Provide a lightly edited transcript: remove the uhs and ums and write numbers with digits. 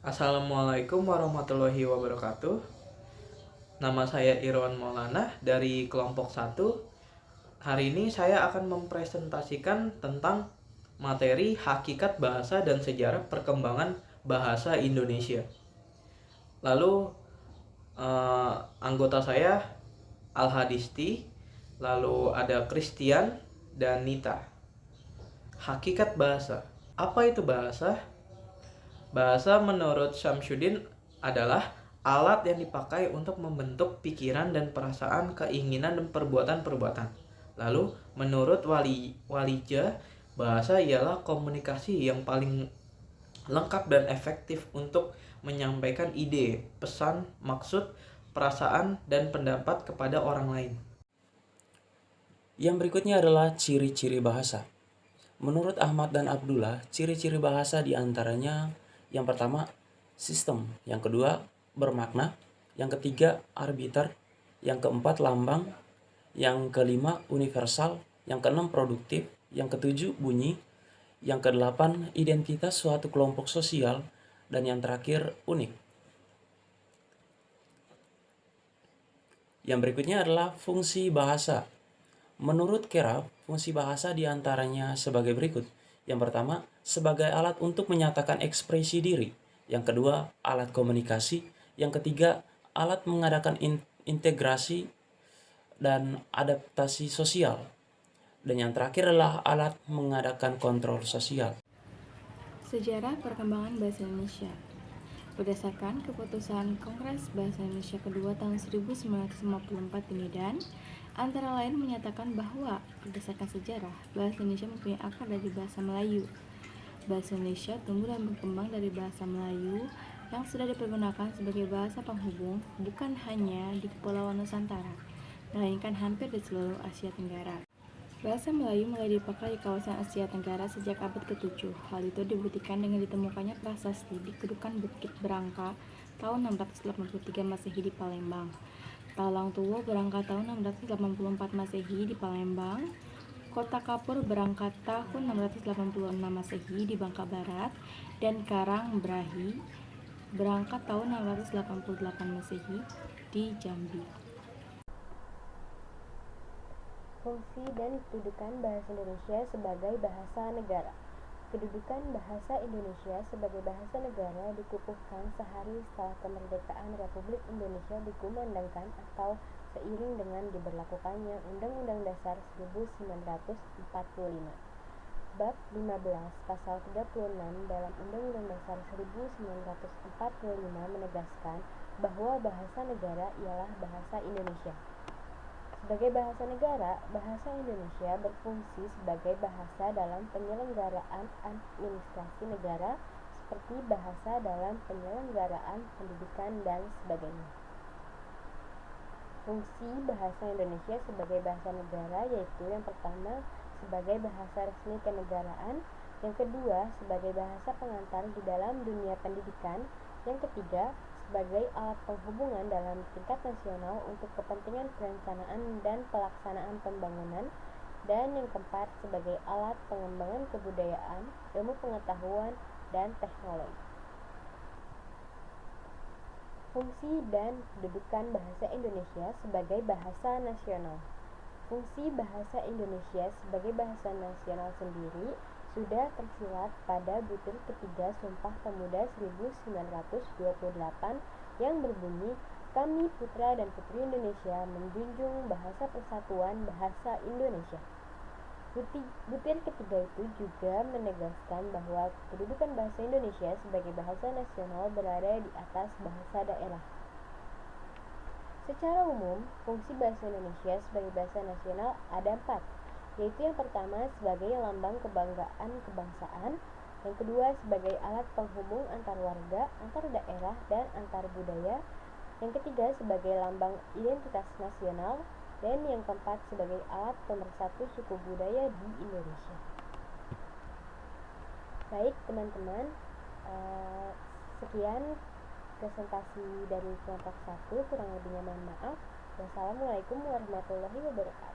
Assalamualaikum warahmatullahi wabarakatuh. Nama saya Irwan Maulana dari kelompok 1. Hari ini saya akan mempresentasikan tentang materi hakikat bahasa dan sejarah perkembangan bahasa Indonesia. Lalu anggota saya Al-Hadisti, lalu ada Christian dan Nita. Hakikat bahasa. Apa itu bahasa? Bahasa menurut Syamsuddin adalah alat yang dipakai untuk membentuk pikiran dan perasaan, keinginan dan perbuatan-perbuatan. Lalu menurut Walija, bahasa ialah komunikasi yang paling lengkap dan efektif untuk menyampaikan ide, pesan, maksud, perasaan, dan pendapat kepada orang lain. Yang berikutnya adalah ciri-ciri bahasa. Menurut Ahmad dan Abdullah, ciri-ciri bahasa diantaranya yang pertama, sistem. Yang kedua, bermakna. Yang ketiga, arbiter. Yang keempat, lambang. Yang kelima, universal. Yang keenam, produktif. Yang ketujuh, bunyi. Yang kedelapan, identitas suatu kelompok sosial. Dan yang terakhir, unik. Yang berikutnya adalah fungsi bahasa. Menurut Kerap, fungsi bahasa diantaranya sebagai berikut. Yang pertama, sebagai alat untuk menyatakan ekspresi diri. Yang kedua, alat komunikasi. Yang ketiga, alat mengadakan integrasi dan adaptasi sosial. Dan yang terakhir adalah alat mengadakan kontrol sosial. Sejarah perkembangan bahasa Indonesia. Berdasarkan keputusan Kongres Bahasa Indonesia kedua tahun 1954 ini dan antara lain menyatakan bahwa berdasarkan sejarah, bahasa Indonesia mempunyai akar dari bahasa Melayu. Bahasa Indonesia tumbuh dan berkembang dari bahasa Melayu yang sudah dipergunakan sebagai bahasa penghubung bukan hanya di Kepulauan Nusantara, melainkan hampir di seluruh Asia Tenggara. Bahasa Melayu mulai dipakai di kawasan Asia Tenggara sejak abad ke-7. Hal itu dibuktikan dengan ditemukannya prasasti di Kedukan Bukit Berangka tahun 683 Masehi di Palembang, Talang Tuwo Berangka tahun 684 Masehi di Palembang, Kota Kapur Berangkat tahun 686 Masehi di Bangka Barat, dan Karang Brahi berangkat tahun 688 Masehi di Jambi. Fungsi dan kedudukan bahasa Indonesia sebagai bahasa negara. Kedudukan bahasa Indonesia sebagai bahasa negara dikukuhkan sehari setelah kemerdekaan Republik Indonesia dikumandangkan atau seiring dengan diberlakukannya Undang-Undang Dasar 1945. Bab 15 Pasal 36 dalam Undang-Undang Dasar 1945 menegaskan bahwa bahasa negara ialah bahasa Indonesia. Sebagai bahasa negara, bahasa Indonesia berfungsi sebagai bahasa dalam penyelenggaraan administrasi negara seperti bahasa dalam penyelenggaraan pendidikan dan sebagainya. Fungsi bahasa Indonesia sebagai bahasa negara yaitu yang pertama sebagai bahasa resmi kenegaraan, yang kedua sebagai bahasa pengantar di dalam dunia pendidikan, yang ketiga sebagai alat penghubungan dalam tingkat nasional untuk kepentingan perencanaan dan pelaksanaan pembangunan, dan yang keempat sebagai alat pengembangan kebudayaan, ilmu pengetahuan, dan teknologi. Fungsi dan kedudukan bahasa Indonesia sebagai bahasa nasional. Fungsi bahasa Indonesia sebagai bahasa nasional sendiri sudah tersirat pada butir ketiga Sumpah Pemuda 1928 yang berbunyi, "Kami putra dan putri Indonesia menjunjung bahasa persatuan bahasa Indonesia." Butir ketiga itu juga menegaskan bahwa kedudukan bahasa Indonesia sebagai bahasa nasional berada di atas bahasa daerah. Secara umum, fungsi bahasa Indonesia sebagai bahasa nasional ada 4, yaitu yang pertama sebagai lambang kebanggaan kebangsaan, yang kedua sebagai alat penghubung antar warga, antar daerah, dan antar budaya, yang ketiga sebagai lambang identitas nasional, dan yang keempat sebagai alat pemersatu suku budaya di Indonesia. Baik teman-teman, sekian presentasi dari kelompok 1, kurang lebihnya mohon maaf. Wassalamualaikum warahmatullahi wabarakatuh.